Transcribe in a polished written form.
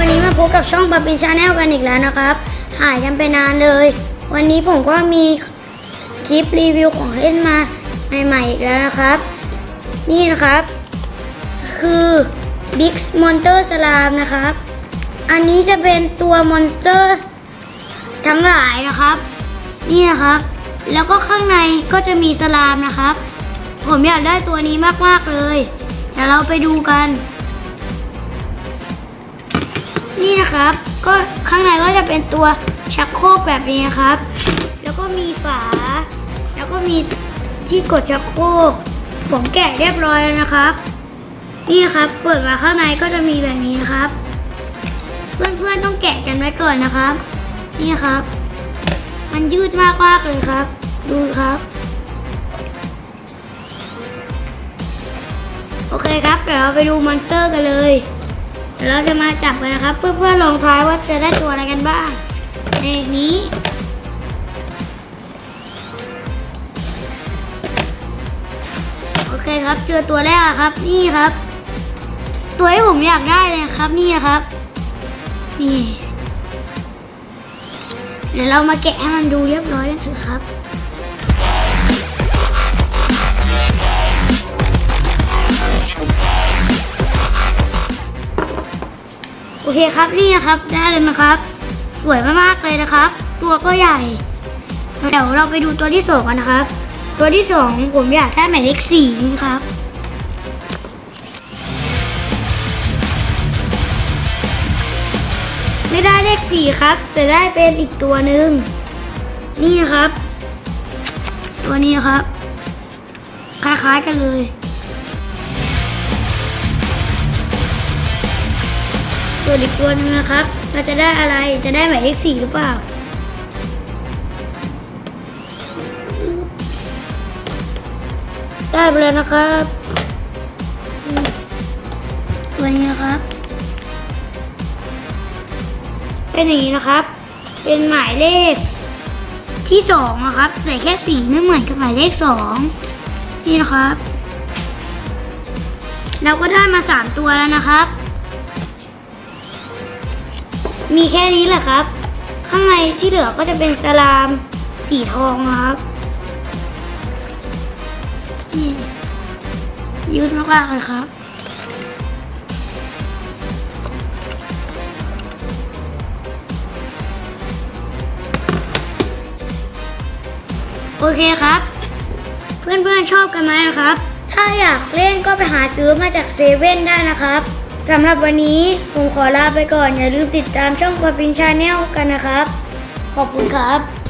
วันนี้มาพบกับช่องปาปินชาแนลกันอีกแล้วนะครับหายกันไปนานเลย วันนี้ผมก็มีคลิปรีวิวของเล่นมาใหม่ๆอีกแล้วนะครับนี่นะครับคือ Big Monster Slime นะครับอันนี้จะเป็นตัวมอนสเตอร์ทั้งหลายนะครับนี่นะครับแล้วก็ข้างในก็จะมีสลามนะครับผมอยากได้ตัวนี้มากๆเลยเดี๋ยวเราไปดูกันนี่นะครับก็ข้างในก็จะเป็นตัวชักโครกแบบนี้ครับแล้วก็มีฝาแล้วก็มีที่กดชักโครกผมแกะเรียบร้อยแล้วนะครับนี่ครับเปิดมาข้างในก็จะมีแบบนี้นะครับเพื่อนๆต้องแกะกันไว้ก่อนนะครับนี่ครับมันยืดมากๆเลยครับดูครับโอเคครับเดี๋ยวเราไปดูมอนสเตอร์กันเลยเดี๋ยวเราจะมาจับกันนะครับเพื่อนๆลองทายว่าจะได้ตัวอะไรกันบ้างในนี้โอเคครับเจอตัวแรกครับนี่ครับตัวที่ผมอยากได้เลยครับนี่ครับนี่เดี๋ยวเรามาแกะให้มันดูเรียบร้อยกันเถอะครับโอเคครับนี่นะครับได้เลยนะครับสวยมากๆเลยนะครับตัวก็ใหญ่เดี๋ยวเราไปดูตัวที่สองกันนะครับตัวที่สองผมอยากได้หมายเลข4นี่ครับไม่ได้เลข4ครับแต่ได้เป็นอีกตัวหนึ่งนี่ครับตัวนี้ครับคล้ายๆกันเลยส่วนอีกตัวนึงนะครับเราจะได้อะไรจะได้หมายเลข4หรือเปล่าได้ไปแล้วนะครับตัวนี้นะครับเป็นอย่างนี้นะครับเป็นหมายเลขที่2นะครับแต่แค่สีไม่เหมือนกับหมายเลข2นี่นะครับเราก็ได้มา3ตัวแล้วนะครับมีแค่นี้แหละครับข้างในที่เหลือก็จะเป็นสลามสีทองนะครับนี่ยืดมากๆเลยครับโอเคครับเพื่อนๆชอบกันไหมนะครับถ้าอยากเล่นก็ไปหาซื้อมาจากเซเว่นได้นะครับสำหรับวันนี้ผมขอลาไปก่อนอย่าลืมติดตามช่องปาปินชาแนลกันนะครับขอบคุณครับ